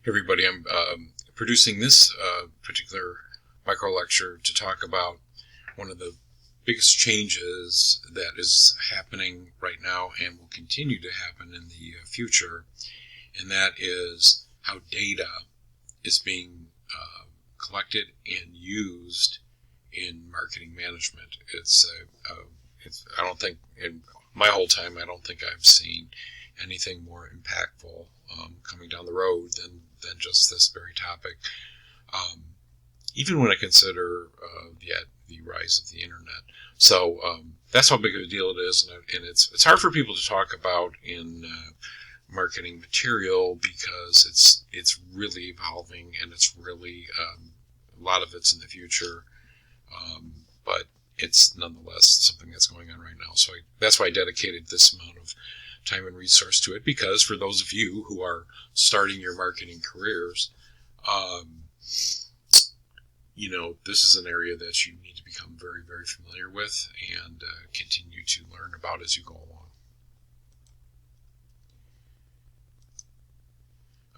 Everybody, I'm producing this particular micro lecture to talk about one of the biggest changes that is happening right now and will continue to happen in the future, and that is how data is being collected and used in marketing management. I don't think, in my whole time, I don't think I've seen anything more impactful coming down the road than just this very topic. Even when I consider the rise of the internet. So that's how big of a deal it is, and it's hard for people to talk about in marketing material because it's really evolving, and it's really a lot of it's in the future, but it's nonetheless something that's going on right now. So that's why I dedicated this amount of time and resource to it, because for those of you who are starting your marketing careers, this is an area that you need to become very, very familiar with and continue to learn about as you go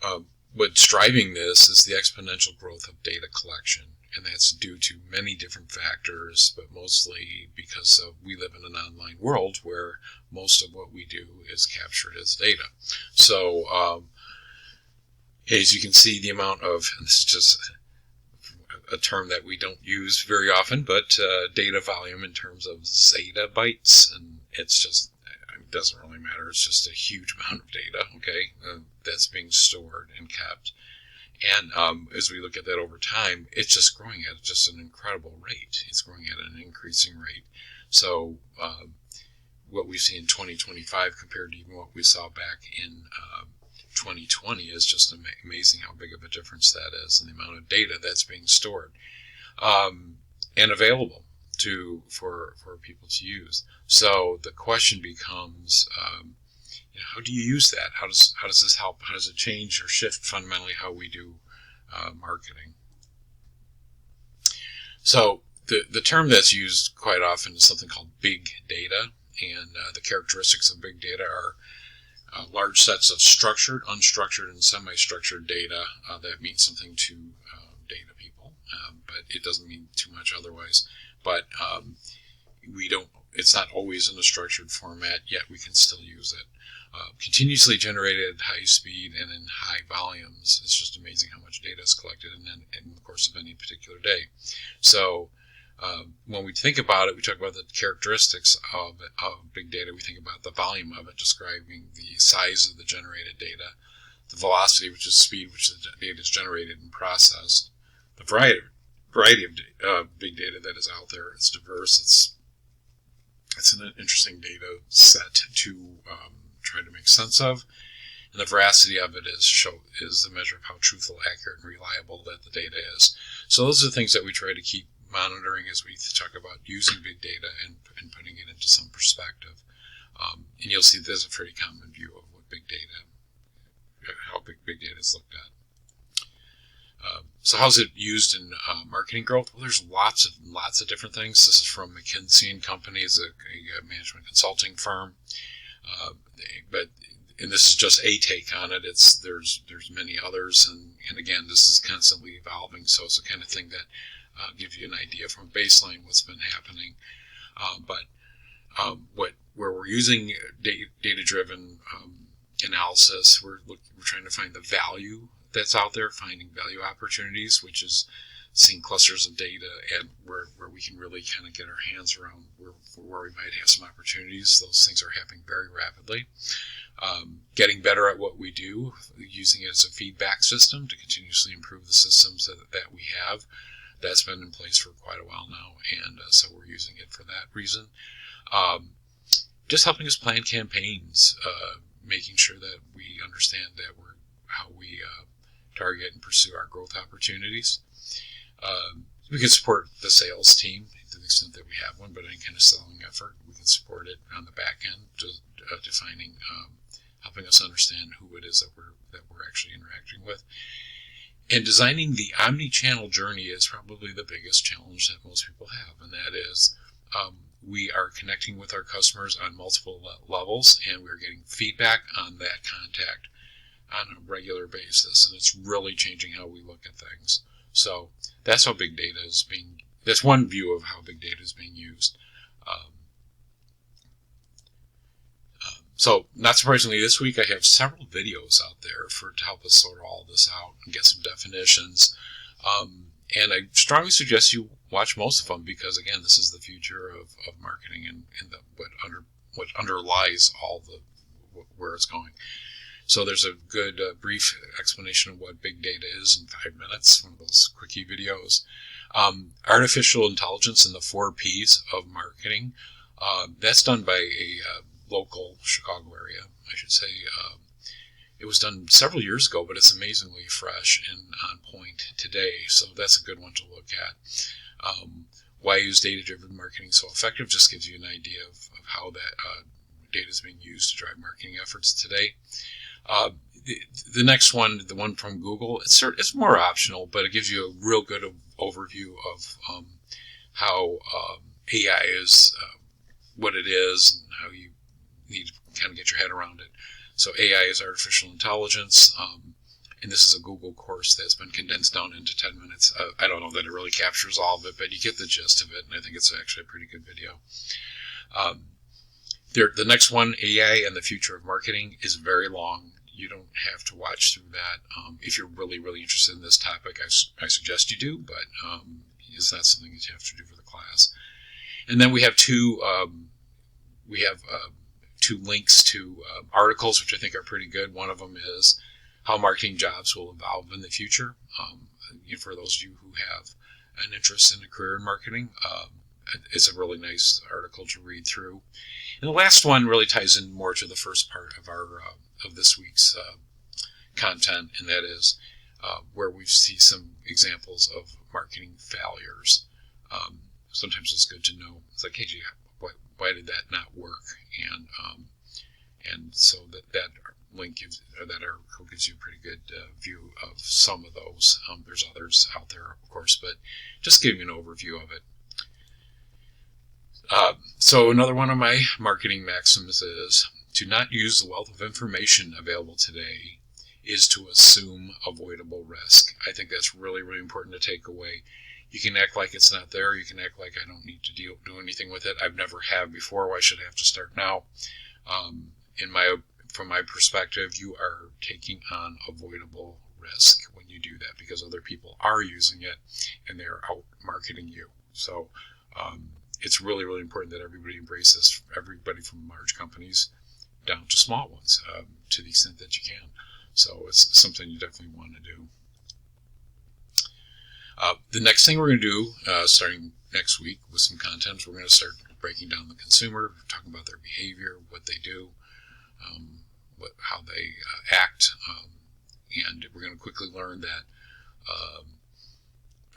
along. What's driving this is the exponential growth of data collection, and that's due to many different factors, but mostly because we live in an online world where most of what we do is captured as data. So as you can see, the amount of, and this is just a term that we don't use very often, but data volume in terms of zettabytes, and it's just, it doesn't really matter, it's just a huge amount of data, okay, that's being stored and kept. And as we look at that over time, it's just growing at just an incredible rate. It's growing at an increasing rate. So what we see in 2025 compared to even what we saw back in 2020 is just amazing how big of a difference that is, and the amount of data that's being stored and available for people to use. So the question becomes, how do you use that? How does this help? How does it change or shift fundamentally how we do marketing? So the term that's used quite often is something called big data, and the characteristics of big data are large sets of structured, unstructured, and semi-structured data that mean something to data people, but it doesn't mean too much otherwise. But it's not always in a structured format, yet we can still use it. Continuously generated at high speed and in high volumes. It's just amazing how much data is collected in the course of any particular day. So when we think about it, we talk about the characteristics of big data. We think about the volume of it, describing the size of the generated data, the velocity, which is speed, which the data is generated and processed, the variety of big data that is out there. It's diverse. It's an interesting data set to try to make sense of, and the veracity of it is the measure of how truthful, accurate, and reliable that the data is. So those are the things that we try to keep monitoring as we talk about using big data and putting it into some perspective. And you'll see there's a pretty common view of what how big data is looked at. So how's it used in marketing growth? Well, there's lots of different things. This is from McKinsey & Company, is a management consulting firm. And this is just a take on it. There's many others, and again, this is constantly evolving. So it's the kind of thing that gives you an idea from a baseline what's been happening. Where we're using data-driven analysis, we're trying to find the value that's out there, finding value opportunities, which is seeing clusters of data and where we can really kind of get our hands around where we might have some opportunities. Those things are happening very rapidly. Getting better at what we do, using it as a feedback system to continuously improve the systems that we have. That's been in place for quite a while now, and so we're using it for that reason. Just helping us plan campaigns, making sure that we understand how we target and pursue our growth opportunities. We can support the sales team to the extent that we have one, but any kind of selling effort, we can support it on the back end, defining, helping us understand who it is that we're actually interacting with. And designing the omni-channel journey is probably the biggest challenge that most people have, and that is we are connecting with our customers on multiple levels, and we're getting feedback on that contact on a regular basis, and it's really changing how we look at things. So that's how big data is being. That's one view of how big data is being used. Um, So, not surprisingly, this week I have several videos out there to help us sort all this out and get some definitions. And I strongly suggest you watch most of them because, again, this is the future of marketing and what underlies all where it's going. So there's a good brief explanation of what big data is in 5 minutes, one of those quickie videos. Artificial intelligence and the 4 Ps of marketing. That's done by a local Chicago area, I should say. It was done several years ago, but it's amazingly fresh and on point today. So that's a good one to look at. Why is data-driven marketing so effective? Just gives you an idea of how that data is being used to drive marketing efforts today. The next one, the one from Google, it's more optional, but it gives you a real good overview of how AI is, what it is, and how you need to kind of get your head around it. So AI is artificial intelligence, and this is a Google course that's been condensed down into 10 minutes. I don't know that it really captures all of it, but you get the gist of it, and I think it's actually a pretty good video. The next one, AI and the Future of Marketing, is very long. You don't have to watch through that. If you're really, really interested in this topic, I suggest you do, but it's not something that you have to do for the class. And then we have two links to articles, which I think are pretty good. One of them is How Marketing Jobs Will Evolve in the Future. For those of you who have an interest in a career in marketing, it's a really nice article to read through. And the last one really ties in more to the first part of of this week's content, and that is where we see some examples of marketing failures. Sometimes it's good to know. It's like, hey, gee, why did that not work? And so that link that article gives you a pretty good view of some of those. There's others out there, of course, but just giving you an overview of it. So another one of my marketing maxims is to not use the wealth of information available today is to assume avoidable risk. I think that's really, really important to take away. You can act like it's not there. You can act like I don't need to do anything with it. I've never have before. Why should I have to start now? From my perspective, you are taking on avoidable risk when you do that because other people are using it and they're out marketing you. So it's really, really important that everybody embrace this, everybody from large companies down to small ones, to the extent that you can. So it's something you definitely want to do. The next thing we're going to do, starting next week with some content, we're going to start breaking down the consumer, talking about their behavior, what they do, how they act, and we're going to quickly learn that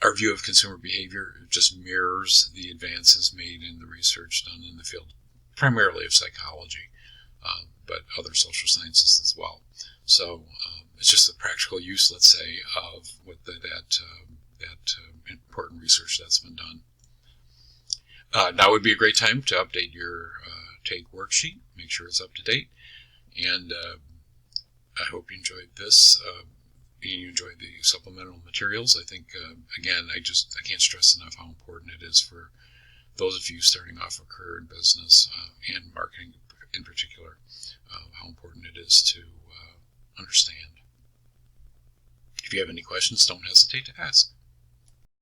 our view of consumer behavior just mirrors the advances made in the research done in the field, primarily of psychology, but other social sciences as well. So it's just a practical use, let's say, of what that important research that's been done. Now would be a great time to update your TAKE worksheet, make sure it's up to date, and I hope you enjoyed this. You enjoyed the supplemental materials. I think, again, I can't stress enough how important it is for those of you starting off a career in business and marketing in particular, how important it is to understand. If you have any questions, don't hesitate to ask.